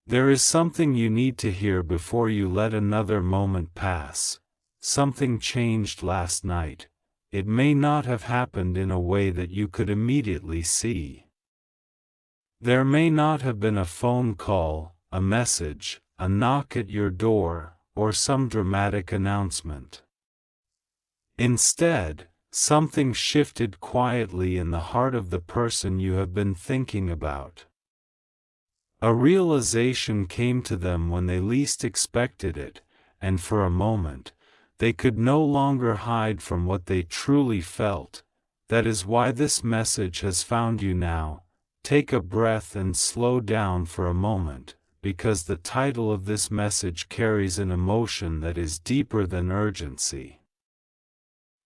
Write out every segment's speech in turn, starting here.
There is something you need to hear before you let another moment pass. Something changed last night. It may not have happened in a way that you could immediately see. There may not have been a phone call, a message, a knock at your door, or some dramatic announcement. Instead, something shifted quietly in the heart of the person you have been thinking about. A realization came to them when they least expected it, and for a moment, they could no longer hide from what they truly felt. That is why this message has found you now. Take a breath and slow down for a moment, because the title of this message carries an emotion that is deeper than urgency.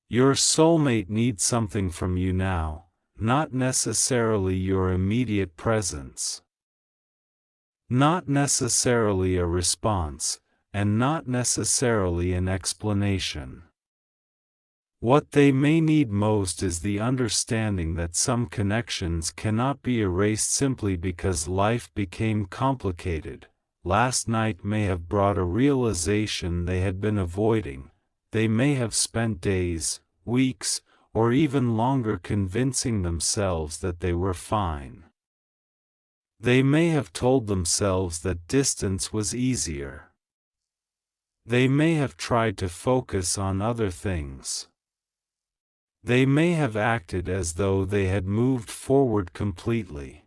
Your soulmate needs something from you now, not necessarily your immediate presence. Not necessarily a response, and not necessarily an explanation. What they may need most is the understanding that some connections cannot be erased simply because life became complicated. Last night may have brought a realization they had been avoiding. They may have spent days, weeks, or even longer convincing themselves that they were fine. They may have told themselves that distance was easier. They may have tried to focus on other things. They may have acted as though they had moved forward completely.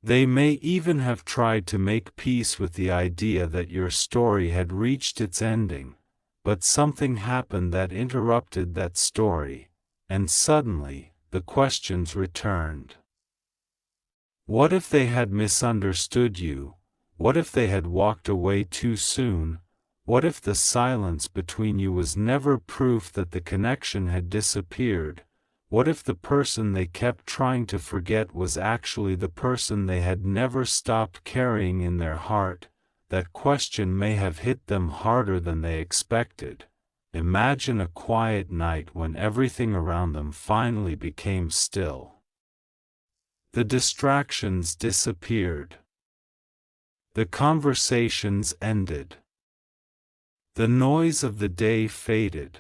They may even have tried to make peace with the idea that your story had reached its ending, but something happened that interrupted that story, and suddenly, the questions returned. What if they had misunderstood you? What if they had walked away too soon? What if the silence between you was never proof that the connection had disappeared? What if the person they kept trying to forget was actually the person they had never stopped carrying in their heart? That question may have hit them harder than they expected. Imagine a quiet night when everything around them finally became still. The distractions disappeared. The conversations ended. The noise of the day faded.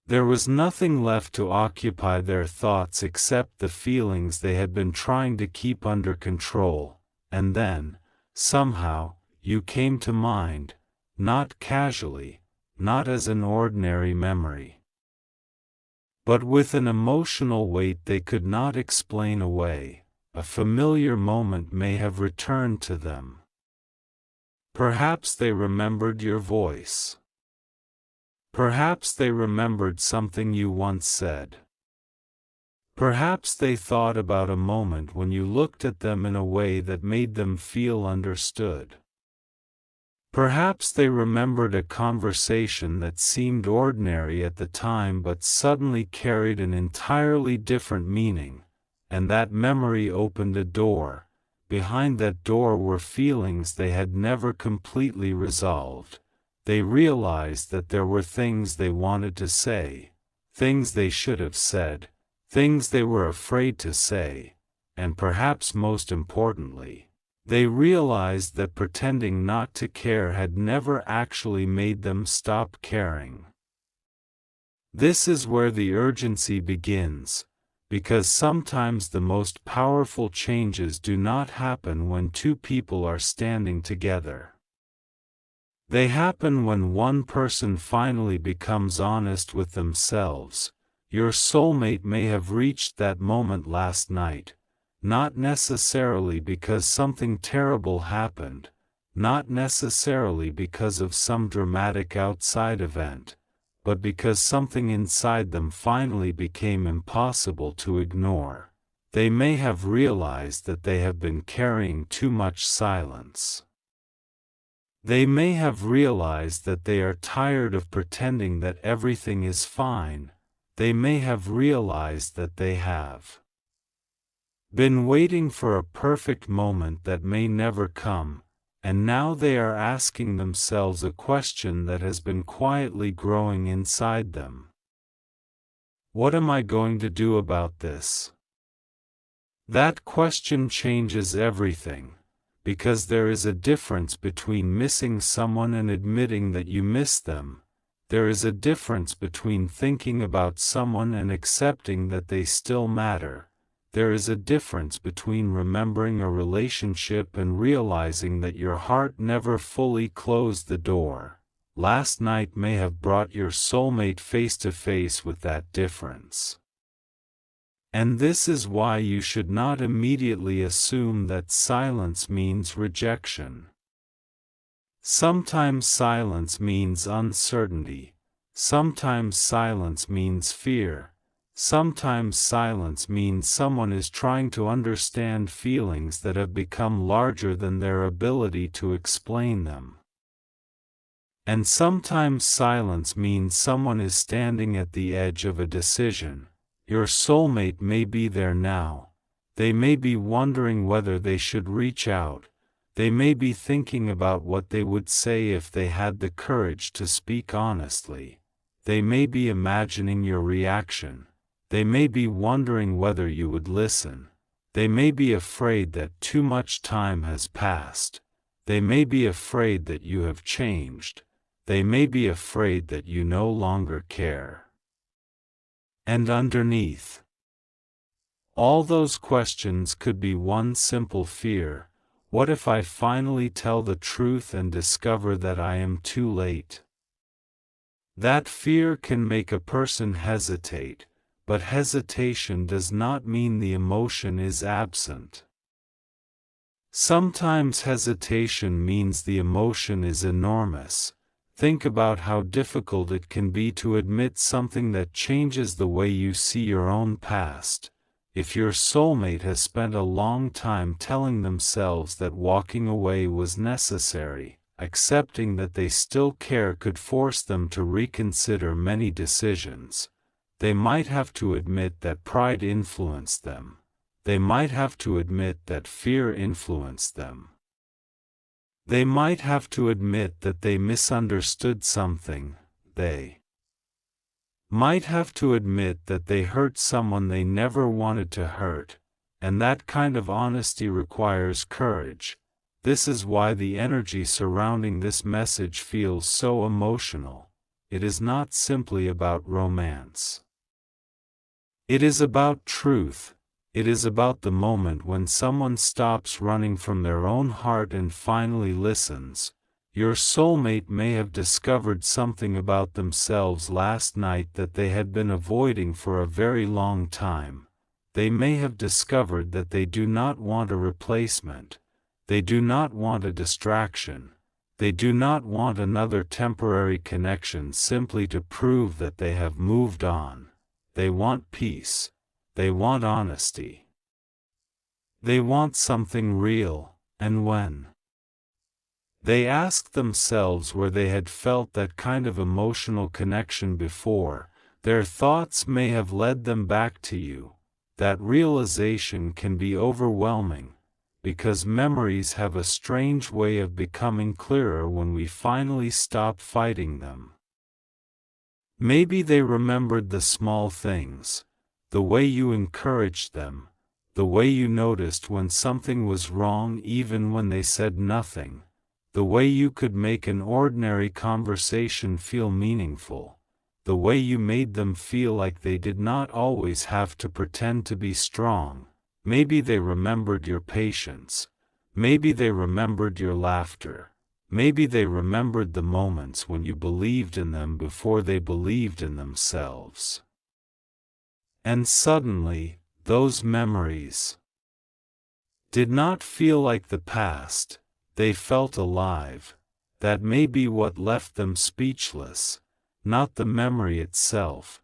There was nothing left to occupy their thoughts except the feelings they had been trying to keep under control, and then, somehow, you came to mind, not casually, not as an ordinary memory, but with an emotional weight they could not explain away. A familiar moment may have returned to them. Perhaps they remembered your voice. Perhaps they remembered something you once said. Perhaps they thought about a moment when you looked at them in a way that made them feel understood. Perhaps they remembered a conversation that seemed ordinary at the time but suddenly carried an entirely different meaning, and that memory opened a door. Behind that door were feelings they had never completely resolved. They realized that there were things they wanted to say, things they should have said, things they were afraid to say, and perhaps most importantly, they realized that pretending not to care had never actually made them stop caring. This is where the urgency begins, because sometimes the most powerful changes do not happen when two people are standing together. They happen when one person finally becomes honest with themselves. Your soulmate may have reached that moment last night, not necessarily because something terrible happened, not necessarily because of some dramatic outside event, but because something inside them finally became impossible to ignore. They may have realized that they have been carrying too much silence. They may have realized that they are tired of pretending that everything is fine. They may have realized that they have been waiting for a perfect moment that may never come, and now they are asking themselves a question that has been quietly growing inside them. What am I going to do about this? That question changes everything, because there is a difference between missing someone and admitting that you miss them. There is a difference between thinking about someone and accepting that they still matter. There is a difference between remembering a relationship and realizing that your heart never fully closed the door. Last night may have brought your soulmate face to face with that difference. And this is why you should not immediately assume that silence means rejection. Sometimes silence means uncertainty. Sometimes silence means fear. Sometimes silence means someone is trying to understand feelings that have become larger than their ability to explain them. And sometimes silence means someone is standing at the edge of a decision. Your soulmate may be there now. They may be wondering whether they should reach out. They may be thinking about what they would say if they had the courage to speak honestly. They may be imagining your reaction. They may be wondering whether you would listen. They may be afraid that too much time has passed. They may be afraid that you have changed. They may be afraid that you no longer care. And underneath all those questions could be one simple fear: what if I finally tell the truth and discover that I am too late? That fear can make a person hesitate, but hesitation does not mean the emotion is absent. Sometimes hesitation means the emotion is enormous. Think about how difficult it can be to admit something that changes the way you see your own past. If your soulmate has spent a long time telling themselves that walking away was necessary, accepting that they still care could force them to reconsider many decisions. They might have to admit that pride influenced them. They might have to admit that fear influenced them. They might have to admit that they misunderstood something. They might have to admit that they hurt someone they never wanted to hurt, and that kind of honesty requires courage. This is why the energy surrounding this message feels so emotional. It is not simply about romance. It is about truth. It is about the moment when someone stops running from their own heart and finally listens. Your soulmate may have discovered something about themselves last night that they had been avoiding for a very long time. They may have discovered that they do not want a replacement. They do not want a distraction. They do not want another temporary connection simply to prove that they have moved on. They want peace. They want honesty. They want something real. And when they ask themselves where they had felt that kind of emotional connection before, their thoughts may have led them back to you. That realization can be overwhelming, because memories have a strange way of becoming clearer when we finally stop fighting them. Maybe they remembered the small things. The way you encouraged them, the way you noticed when something was wrong even when they said nothing, the way you could make an ordinary conversation feel meaningful, the way you made them feel like they did not always have to pretend to be strong. Maybe they remembered your patience. Maybe they remembered your laughter. Maybe they remembered the moments when you believed in them before they believed in themselves. And suddenly, those memories did not feel like the past. They felt alive. That may be what left them speechless, not the memory itself,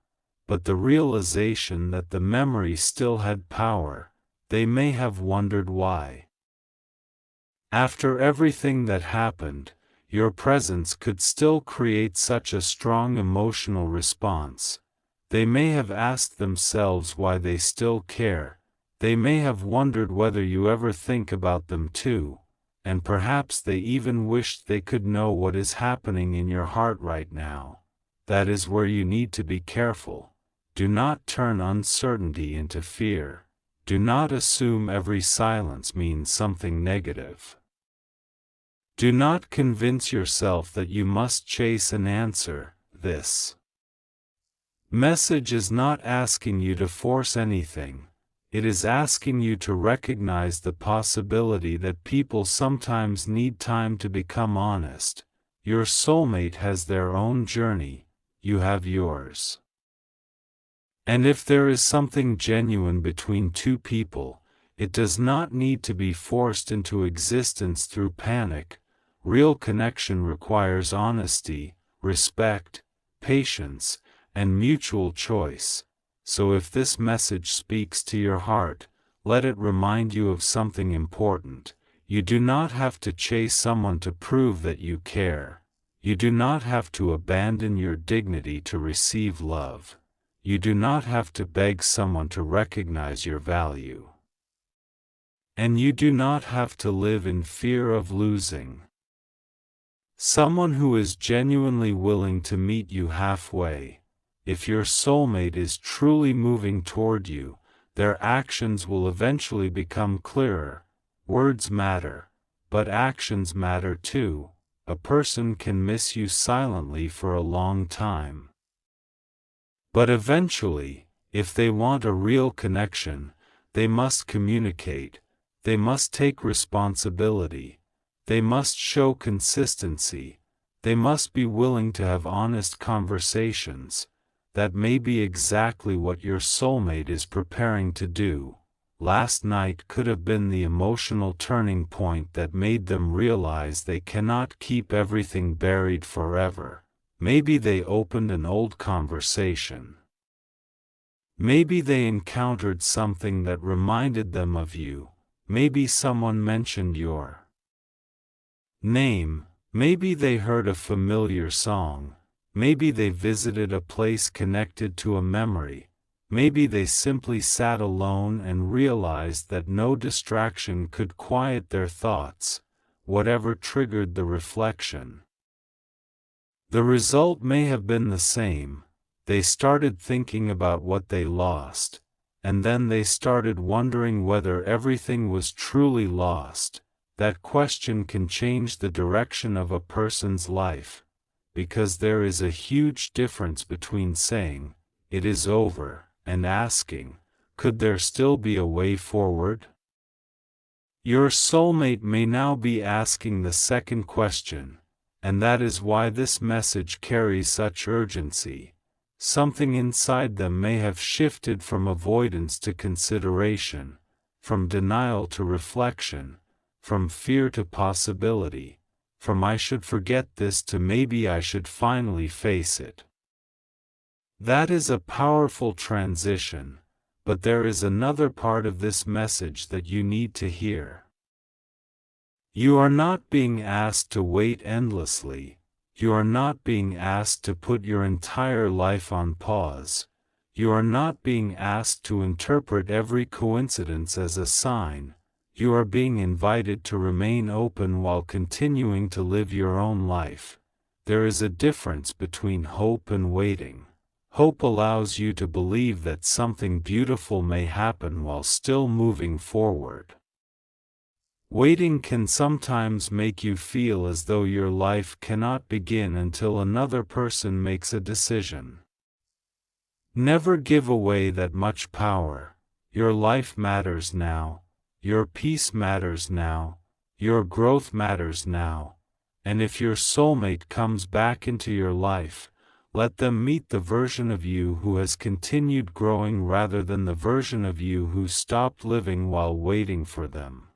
but the realization that the memory still had power. They may have wondered why. After everything that happened, your presence could still create such a strong emotional response. They may have asked themselves why they still care. They may have wondered whether you ever think about them too, and perhaps they even wished they could know what is happening in your heart right now. That is where you need to be careful. Do not turn uncertainty into fear. Do not assume every silence means something negative. Do not convince yourself that you must chase an answer. This message is not asking you to force anything. It is asking you to recognize the possibility that people sometimes need time to become honest. Your soulmate has their own journey, you have yours. And if there is something genuine between two people, it does not need to be forced into existence through panic. Real connection requires honesty, respect, patience, and mutual choice. So if this message speaks to your heart, let it remind you of something important. You do not have to chase someone to prove that you care. You do not have to abandon your dignity to receive love. You do not have to beg someone to recognize your value. And you do not have to live in fear of losing someone who is genuinely willing to meet you halfway. If your soulmate is truly moving toward you, their actions will eventually become clearer. Words matter, but actions matter too. A person can miss you silently for a long time. But eventually, if they want a real connection, they must communicate, they must take responsibility, they must show consistency, they must be willing to have honest conversations. That may be exactly what your soulmate is preparing to do. Last night could have been the emotional turning point that made them realize they cannot keep everything buried forever. Maybe they opened an old conversation. Maybe they encountered something that reminded them of you. Maybe someone mentioned your name. Maybe they heard a familiar song. Maybe they visited a place connected to a memory. Maybe they simply sat alone and realized that no distraction could quiet their thoughts, whatever triggered the reflection. The result may have been the same. They started thinking about what they lost, and then they started wondering whether everything was truly lost. That question can change the direction of a person's life. Because there is a huge difference between saying, "It is over," and asking, "Could there still be a way forward?" Your soulmate may now be asking the second question, and that is why this message carries such urgency. Something inside them may have shifted from avoidance to consideration, from denial to reflection, from fear to possibility. From "I should forget this" to "maybe I should finally face it." That is a powerful transition, but there is another part of this message that you need to hear. You are not being asked to wait endlessly. You are not being asked to put your entire life on pause. You are not being asked to interpret every coincidence as a sign. You are being invited to remain open while continuing to live your own life. There is a difference between hope and waiting. Hope allows you to believe that something beautiful may happen while still moving forward. Waiting can sometimes make you feel as though your life cannot begin until another person makes a decision. Never give away that much power. Your life matters now. Your peace matters now. Your growth matters now. And if your soulmate comes back into your life, let them meet the version of you who has continued growing rather than the version of you who stopped living while waiting for them.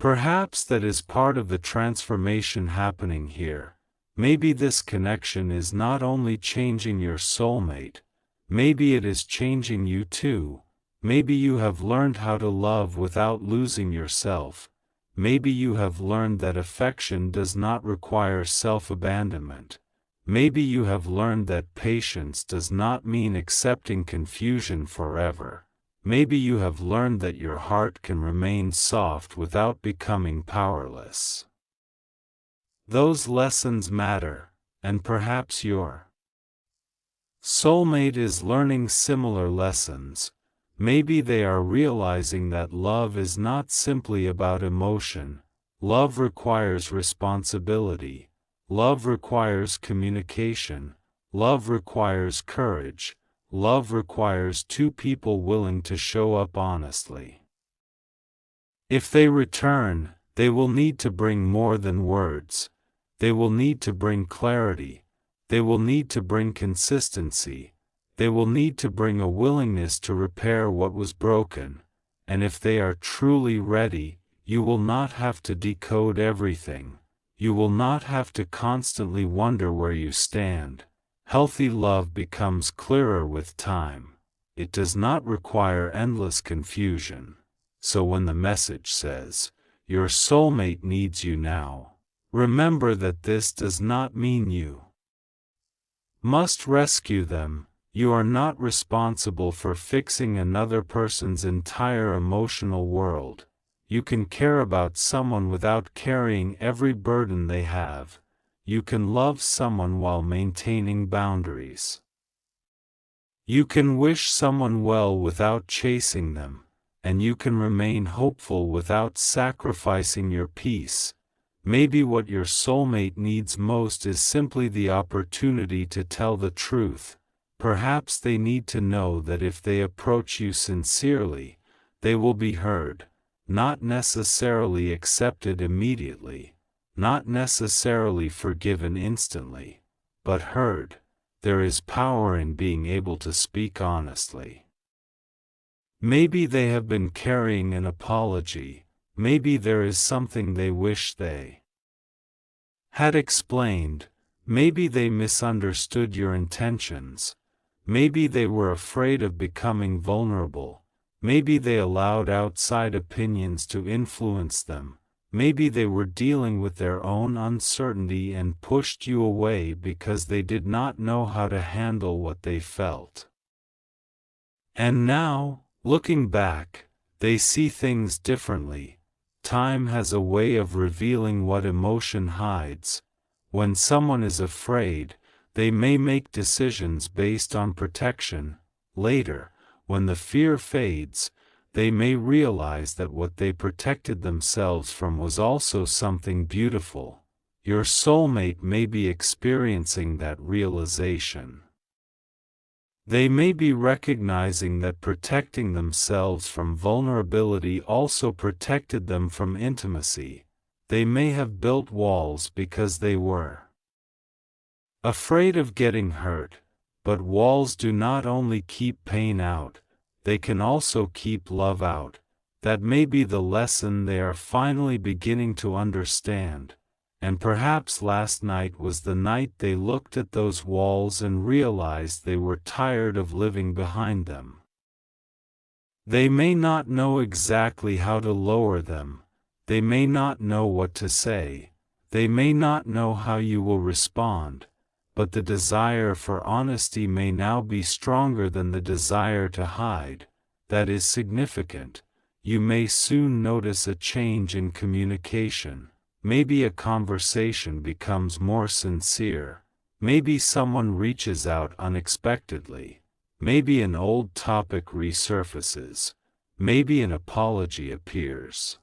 Perhaps that is part of the transformation happening here. Maybe this connection is not only changing your soulmate, maybe it is changing you too. Maybe you have learned how to love without losing yourself. Maybe you have learned that affection does not require self-abandonment. Maybe you have learned that patience does not mean accepting confusion forever. Maybe you have learned that your heart can remain soft without becoming powerless. Those lessons matter, and perhaps your soulmate is learning similar lessons. Maybe they are realizing that love is not simply about emotion. Love requires responsibility. Love requires communication. Love requires courage. Love requires two people willing to show up honestly. If they return, they will need to bring more than words. They will need to bring clarity. They will need to bring consistency. They will need to bring a willingness to repair what was broken. And if they are truly ready, you will not have to decode everything. You will not have to constantly wonder where you stand. Healthy love becomes clearer with time. It does not require endless confusion. So when the message says, "Your soulmate needs you now," remember that this does not mean you must rescue them. You are not responsible for fixing another person's entire emotional world. You can care about someone without carrying every burden they have. You can love someone while maintaining boundaries. You can wish someone well without chasing them, and you can remain hopeful without sacrificing your peace. Maybe what your soulmate needs most is simply the opportunity to tell the truth. Perhaps they need to know that if they approach you sincerely, they will be heard, not necessarily accepted immediately, not necessarily forgiven instantly, but heard. There is power in being able to speak honestly. Maybe they have been carrying an apology. Maybe there is something they wish they had explained. Maybe they misunderstood your intentions. Maybe they were afraid of becoming vulnerable. Maybe they allowed outside opinions to influence them. Maybe they were dealing with their own uncertainty and pushed you away because they did not know how to handle what they felt. And now, looking back, they see things differently. Time has a way of revealing what emotion hides. When someone is afraid, they may make decisions based on protection. Later, when the fear fades, they may realize that what they protected themselves from was also something beautiful. Your soulmate may be experiencing that realization. They may be recognizing that protecting themselves from vulnerability also protected them from intimacy. They may have built walls because they were afraid of getting hurt, but walls do not only keep pain out, they can also keep love out. That may be the lesson they are finally beginning to understand. And perhaps last night was the night they looked at those walls and realized they were tired of living behind them. They may not know exactly how to lower them. They may not know what to say. They may not know how you will respond. But the desire for honesty may now be stronger than the desire to hide. That is significant. You may soon notice a change in communication. Maybe a conversation becomes more sincere. Maybe someone reaches out unexpectedly. Maybe an old topic resurfaces. Maybe an apology appears.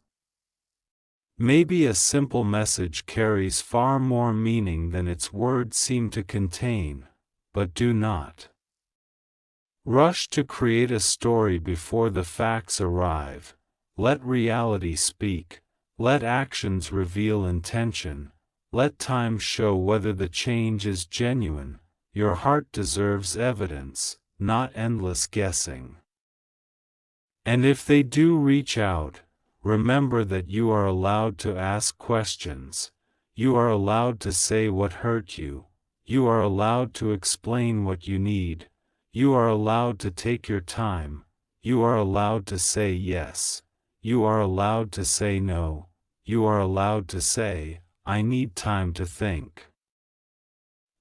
Maybe a simple message carries far more meaning than its words seem to contain. But do not rush to create a story before the facts arrive. Let reality speak. Let actions reveal intention. Let time show whether the change is genuine. Your heart deserves evidence, not endless guessing. And if they do reach out, remember that you are allowed to ask questions. You are allowed to say what hurt you. You are allowed to explain what you need. You are allowed to take your time. You are allowed to say yes. You are allowed to say no. You are allowed to say, "I need time to think."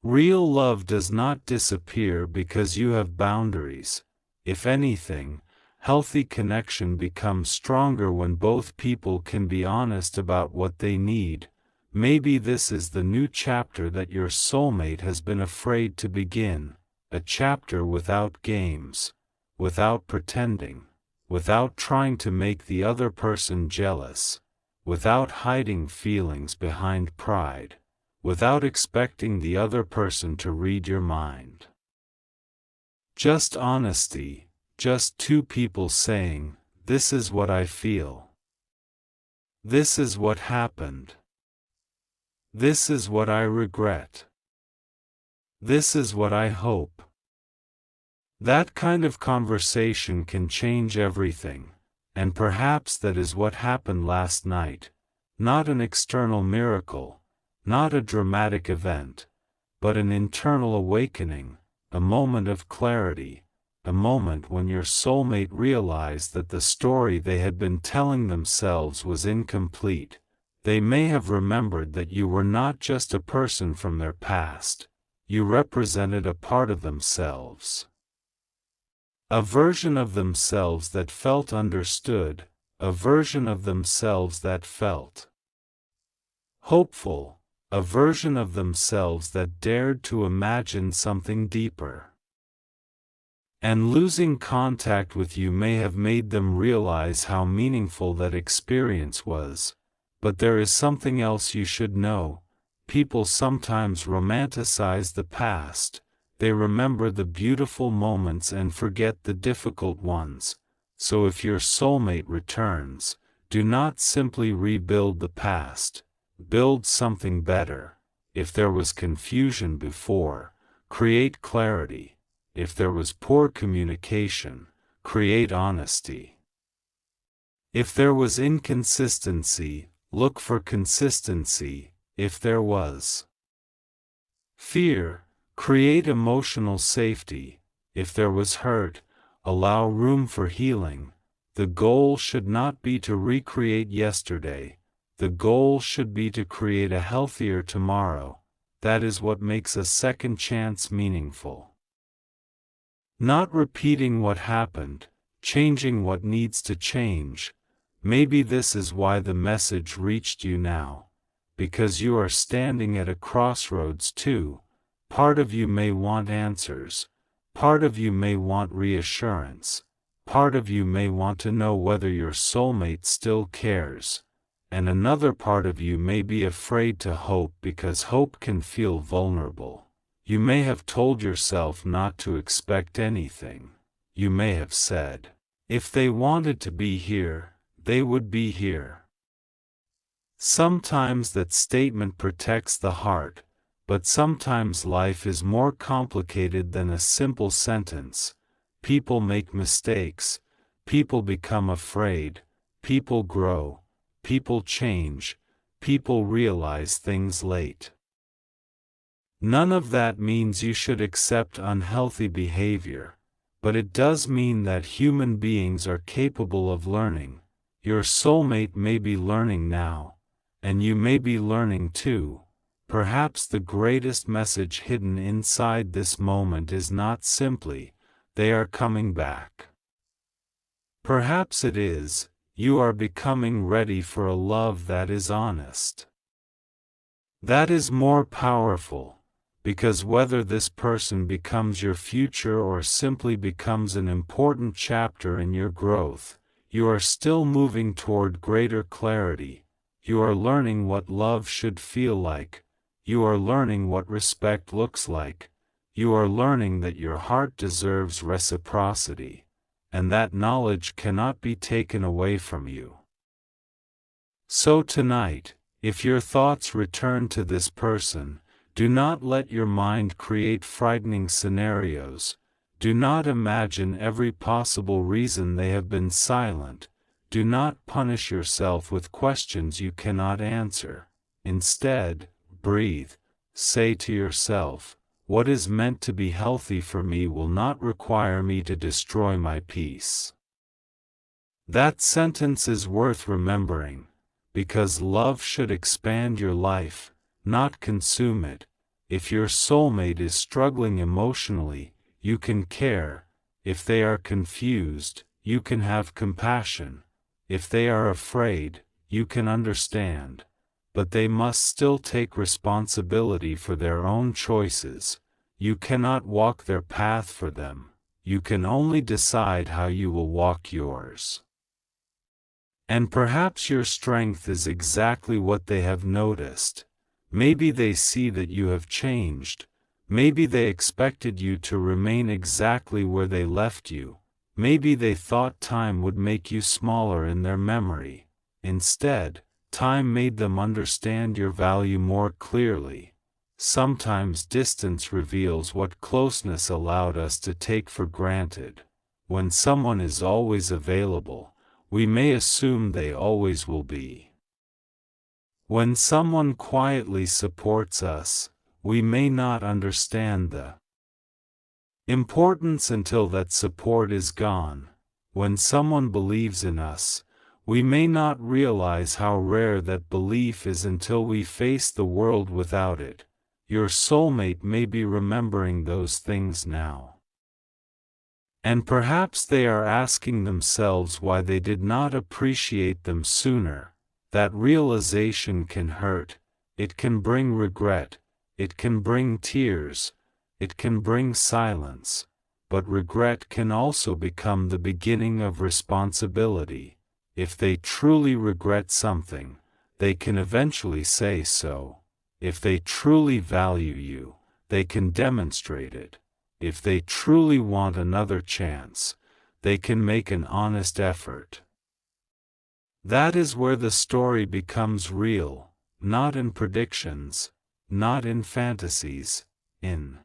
Real love does not disappear because you have boundaries. If anything, healthy connection becomes stronger when both people can be honest about what they need. Maybe this is the new chapter that your soulmate has been afraid to begin. A chapter without games, without pretending, without trying to make the other person jealous, without hiding feelings behind pride, without expecting the other person to read your mind. Just honesty, just two people saying, "This is what I feel. This is what happened. This is what I regret. This is what I hope." That kind of conversation can change everything, and perhaps that is what happened last night. Not an external miracle, not a dramatic event, but an internal awakening, a moment of clarity, a moment when your soulmate realized that the story they had been telling themselves was incomplete. They may have remembered that you were not just a person from their past, you represented a part of themselves. A version of themselves that felt understood, a version of themselves that felt hopeful, a version of themselves that dared to imagine something deeper. And losing contact with you may have made them realize how meaningful that experience was. But there is something else you should know. People sometimes romanticize the past. They remember the beautiful moments and forget the difficult ones. So if your soulmate returns, do not simply rebuild the past. Build something better. If there was confusion before, create clarity. If there was poor communication, create honesty. If there was inconsistency, look for consistency. If there was fear, create emotional safety. If there was hurt, allow room for healing. The goal should not be to recreate yesterday. The goal should be to create a healthier tomorrow. That is what makes a second chance meaningful. Not repeating what happened, changing what needs to change. Maybe this is why the message reached you now. Because you are standing at a crossroads too. Part of you may want answers. Part of you may want reassurance. Part of you may want to know whether your soulmate still cares. And another part of you may be afraid to hope because hope can feel vulnerable. You may have told yourself not to expect anything. You may have said, if they wanted to be here, they would be here. Sometimes that statement protects the heart, but sometimes life is more complicated than a simple sentence. People make mistakes, people become afraid, people grow, people change, people realize things late. None of that means you should accept unhealthy behavior, but it does mean that human beings are capable of learning. Your soulmate may be learning now, and you may be learning too. Perhaps the greatest message hidden inside this moment is not simply, they are coming back. Perhaps it is, you are becoming ready for a love that is honest. That is more powerful. Because whether this person becomes your future or simply becomes an important chapter in your growth, you are still moving toward greater clarity. You are learning what love should feel like. You are learning what respect looks like. You are learning that your heart deserves reciprocity, and that knowledge cannot be taken away from you. So tonight, if your thoughts return to this person, do not let your mind create frightening scenarios. Do not imagine every possible reason they have been silent. Do not punish yourself with questions you cannot answer. Instead, breathe. Say to yourself, what is meant to be healthy for me will not require me to destroy my peace. That sentence is worth remembering, because love should expand your life, not consume it. If your soulmate is struggling emotionally, you can care. If they are confused, you can have compassion. If they are afraid, you can understand. But they must still take responsibility for their own choices. You cannot walk their path for them. You can only decide how you will walk yours. And perhaps your strength is exactly what they have noticed. Maybe they see that you have changed. Maybe they expected you to remain exactly where they left you. Maybe they thought time would make you smaller in their memory. Instead, time made them understand your value more clearly. Sometimes distance reveals what closeness allowed us to take for granted. When someone is always available, we may assume they always will be. When someone quietly supports us, we may not understand the importance until that support is gone. When someone believes in us, we may not realize how rare that belief is until we face the world without it. Your soulmate may be remembering those things now. And perhaps they are asking themselves why they did not appreciate them sooner. That realization can hurt, it can bring regret, it can bring tears, it can bring silence, but regret can also become the beginning of responsibility. If they truly regret something, they can eventually say so. If they truly value you, they can demonstrate it. If they truly want another chance, they can make an honest effort. That is where the story becomes real, not in predictions, not in fantasies, in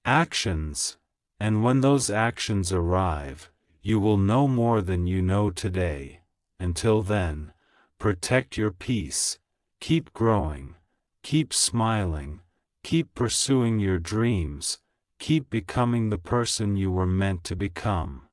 actions. And when those actions arrive, you will know more than you know today. Until then, protect your peace, keep growing, keep smiling, keep pursuing your dreams, keep becoming the person you were meant to become.